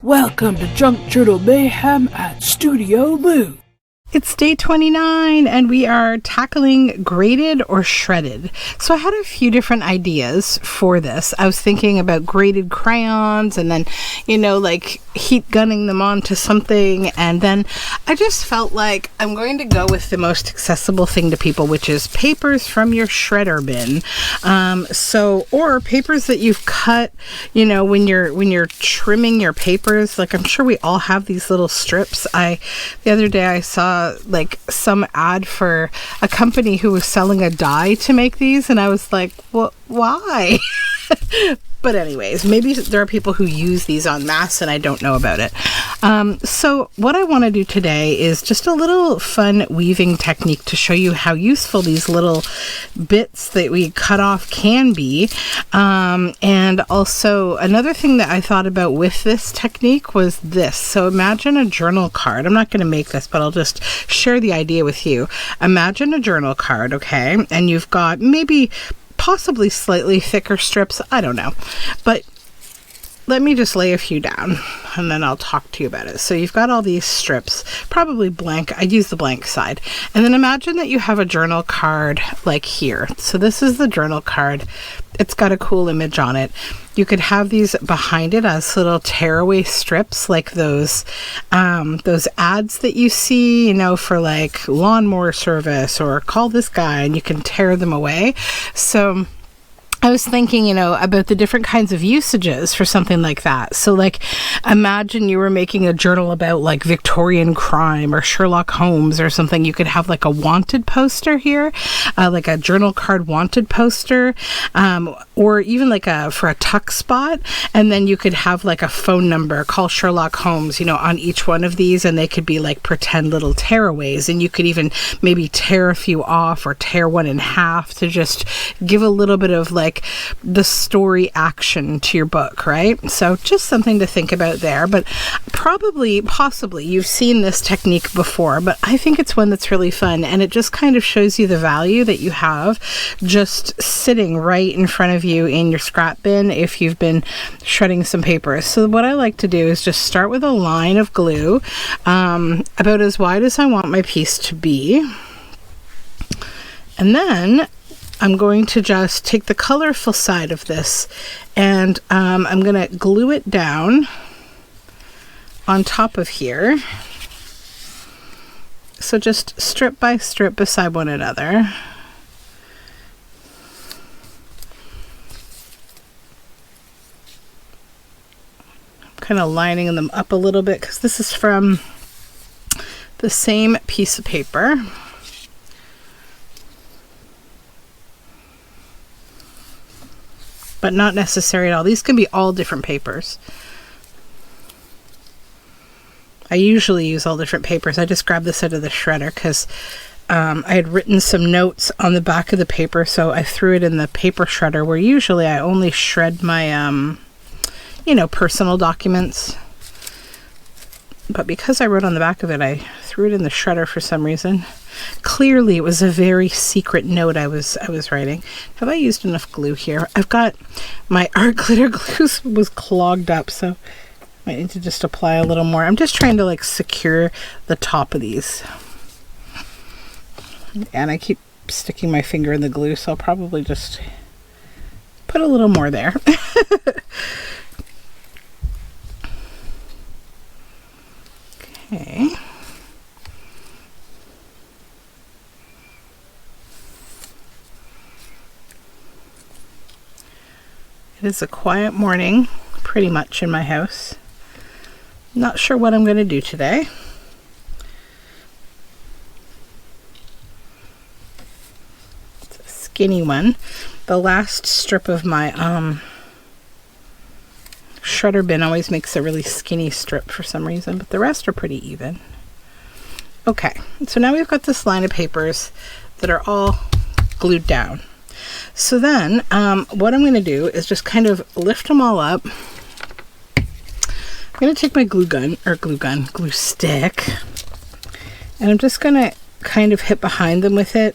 Welcome to Junk Journal Mayhem at Studioloo. It's day 29 and we are tackling grated or shredded. So I had a few different ideas for this. I was thinking about grated crayons and then, like heat gunning them onto something. And then I just felt like I'm going to go with the most accessible thing to people, which is papers from your shredder bin. Or papers that you've cut, when you're trimming your papers. Like I'm sure we all have these little strips. The other day I saw like some ad for a company who was selling a dye to make these, and I was like, well, why? But anyways, maybe there are people who use these en masse and I don't know about it. So what I want to do today is just a little fun weaving technique to show you how useful these little bits that we cut off can be. And also another thing that I thought about with this technique was this. So imagine a journal card. I'm not going to make this, but I'll just share the idea with you. Imagine a journal card, okay? And you've got maybe possibly slightly thicker strips. I don't know. But let me just lay a few down and then I'll talk to you about it. So you've got all these strips, probably blank. I'd use the blank side. And then imagine that you have a journal card like here. So this is the journal card. It's got a cool image on it. You could have these behind it as little tearaway strips, like those ads that you see, for like lawnmower service or call this guy, and you can tear them away. So I was thinking, about the different kinds of usages for something like that. So like, imagine you were making a journal about like Victorian crime or Sherlock Holmes or something. You could have like a wanted poster here, like a journal card wanted poster, or even like for a tuck spot. And then you could have like a phone number, call Sherlock Holmes, on each one of these. And they could be like pretend little tearaways. And you could even maybe tear a few off or tear one in half to just give a little bit of like the story action to your book, right? So just something to think about there. But possibly you've seen this technique before, but I think it's one that's really fun, and it just kind of shows you the value that you have just sitting right in front of you in your scrap bin if you've been shredding some papers. So what I like to do is just start with a line of glue about as wide as I want my piece to be, and then I'm going to just take the colorful side of this and I'm going to glue it down on top of here. So just strip by strip beside one another. I'm kind of lining them up a little bit because this is from the same piece of paper. But not necessary at all. These can be all different papers. I usually use all different papers. I just grabbed this out of the shredder because I had written some notes on the back of the paper, so I threw it in the paper shredder, where usually I only shred my, personal documents. But because I wrote on the back of it, I threw it in the shredder for some reason. Clearly, it was a very secret note I was writing. Have I used enough glue here? I've got my art glitter glue was clogged up, so I need to just apply a little more. I'm just trying to like secure the top of these. And I keep sticking my finger in the glue, so I'll probably just put a little more there. Okay. It is a quiet morning, pretty much in my house. Not sure what I'm going to do today. It's a skinny one. The last strip of my shredder bin always makes a really skinny strip for some reason, but the rest are pretty even. Okay, so now we've got this line of papers that are all glued down. So then what I'm going to do is just kind of lift them all up. I'm going to take my glue stick, and I'm just going to kind of hit behind them with it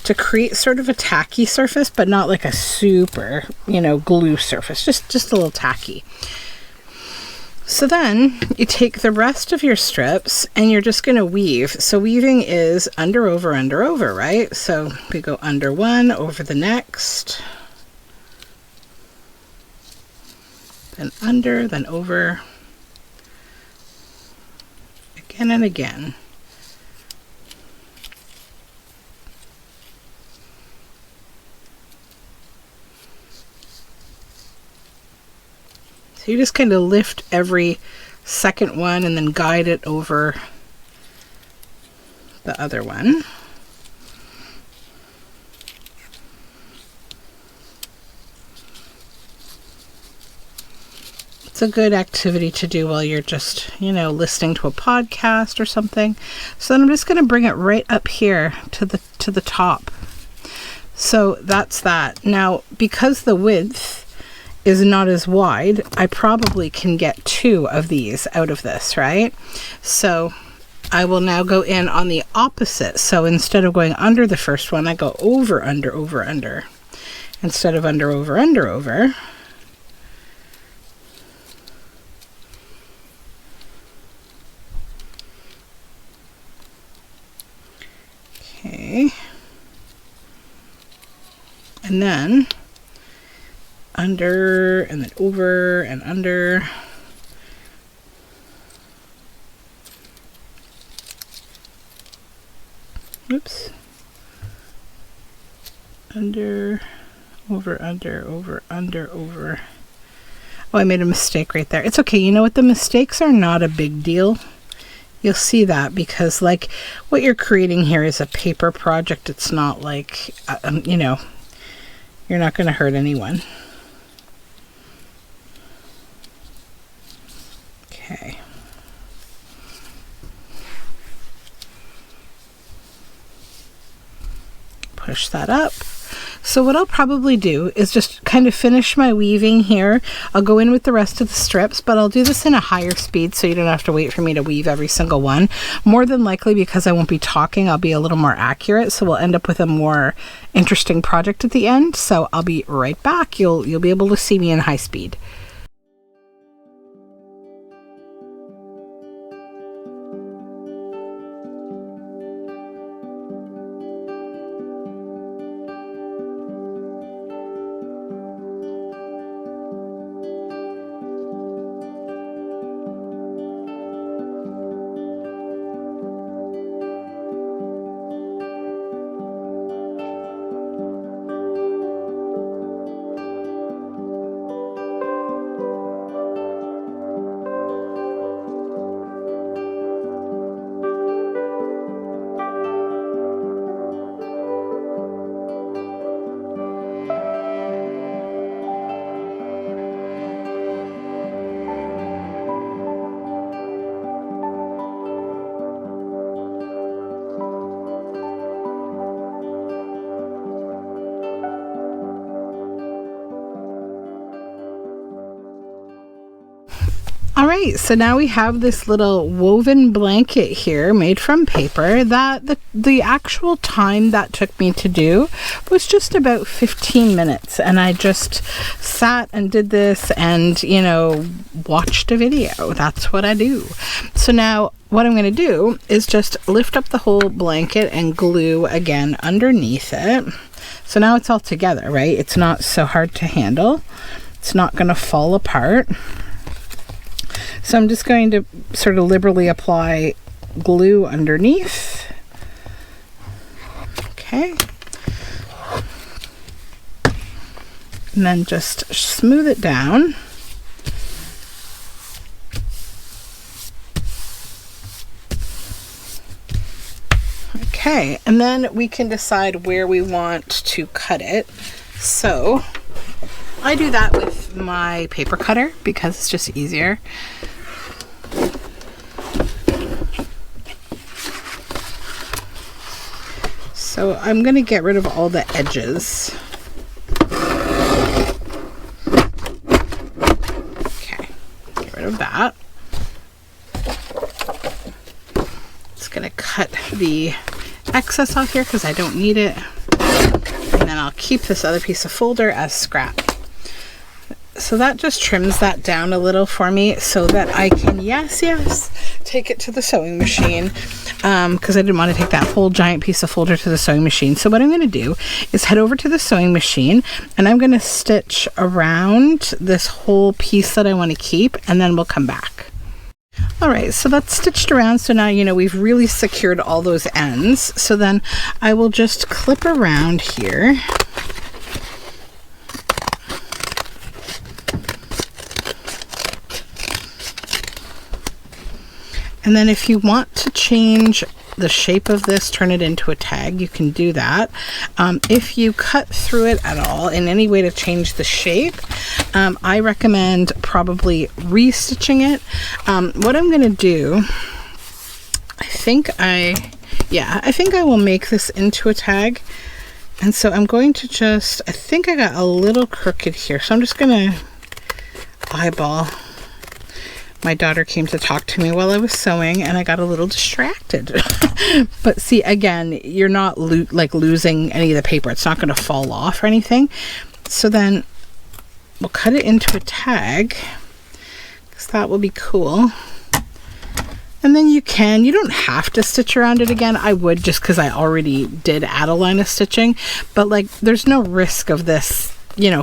to create sort of a tacky surface, but not like a super, glue surface, just a little tacky. So then you take the rest of your strips and you're just going to weave. So weaving is under, over, right? So we go under one, over the next, then under, then over, again and again. So you just kind of lift every second one and then guide it over the other one. It's a good activity to do while you're just, listening to a podcast or something. So then I'm just going to bring it right up here to the top. So that's that. Now, because the width is not as wide, I probably can get 2 of these out of this, right? So I will now go in on the opposite. So instead of going under the first one, I go over, under, over, under. Instead of under, over, under, over. Okay. And then under, and then over, and under. Oops. Under, over, under, over, under, over. Oh, I made a mistake right there. It's okay. You know what? The mistakes are not a big deal. You'll see that because, like, what you're creating here is a paper project. It's not like, you're not going to hurt anyone. Okay. Push that up. So what I'll probably do is just kind of finish my weaving here. I'll go in with the rest of the strips, but I'll do this in a higher speed so you don't have to wait for me to weave every single one. More than likely, because I won't be talking, I'll be a little more accurate, so we'll end up with a more interesting project at the end. So I'll be right back. You'll be able to see me in high speed. All right, so now we have this little woven blanket here made from paper that the actual time that took me to do was just about 15 minutes. And I just sat and did this and, watched a video. That's what I do. So now what I'm going to do is just lift up the whole blanket and glue again underneath it. So now it's all together, right? It's not so hard to handle. It's not going to fall apart. So I'm just going to sort of liberally apply glue underneath. Okay. And then just smooth it down. Okay, and then we can decide where we want to cut it. So I do that with my paper cutter because it's just easier. So I'm going to get rid of all the edges. Okay, get rid of that. Just going to cut the excess off here because I don't need it. And then I'll keep this other piece of folder as scrap. So that just trims that down a little for me so that I can, yes, take it to the sewing machine, because I didn't want to take that whole giant piece of folder to the sewing machine. So what I'm going to do is head over to the sewing machine, and I'm going to stitch around this whole piece that I want to keep, and then we'll come back. All right, so that's stitched around. So now, we've really secured all those ends. So then I will just clip around here. And then if you want to change the shape of this, turn it into a tag, you can do that. If you cut through it at all in any way to change the shape, I recommend probably restitching it. What I'm going to do, I think I will make this into a tag. And so I'm going to just, I think I got a little crooked here. So I'm just going to eyeball. My daughter came to talk to me while I was sewing, and I got a little distracted. But see, again, you're not losing any of the paper. It's not going to fall off or anything. So then we'll cut it into a tag, because that will be cool. And then you don't have to stitch around it again. I would, just because I already did add a line of stitching, but there's no risk of this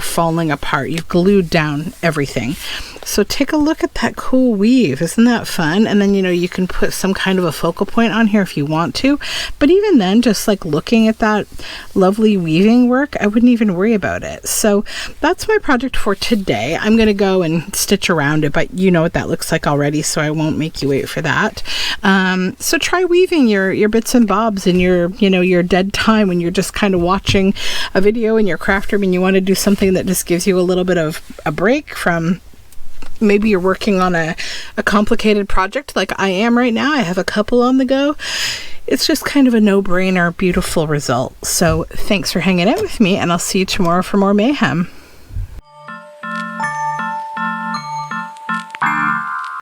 falling apart. You've glued down everything. So take a look at that cool weave. Isn't that fun? And then, you can put some kind of a focal point on here if you want to. But even then, just looking at that lovely weaving work, I wouldn't even worry about it. So that's my project for today. I'm going to go and stitch around it, but you know what that looks like already, so I won't make you wait for that. So try weaving your bits and bobs in your dead time when you're just kind of watching a video in your craft room and you want to do something that just gives you a little bit of a break from maybe you're working on a complicated project like I am right now. I have a couple on the go. It's just kind of a no-brainer, beautiful result. So thanks for hanging out with me, and I'll see you tomorrow for more mayhem.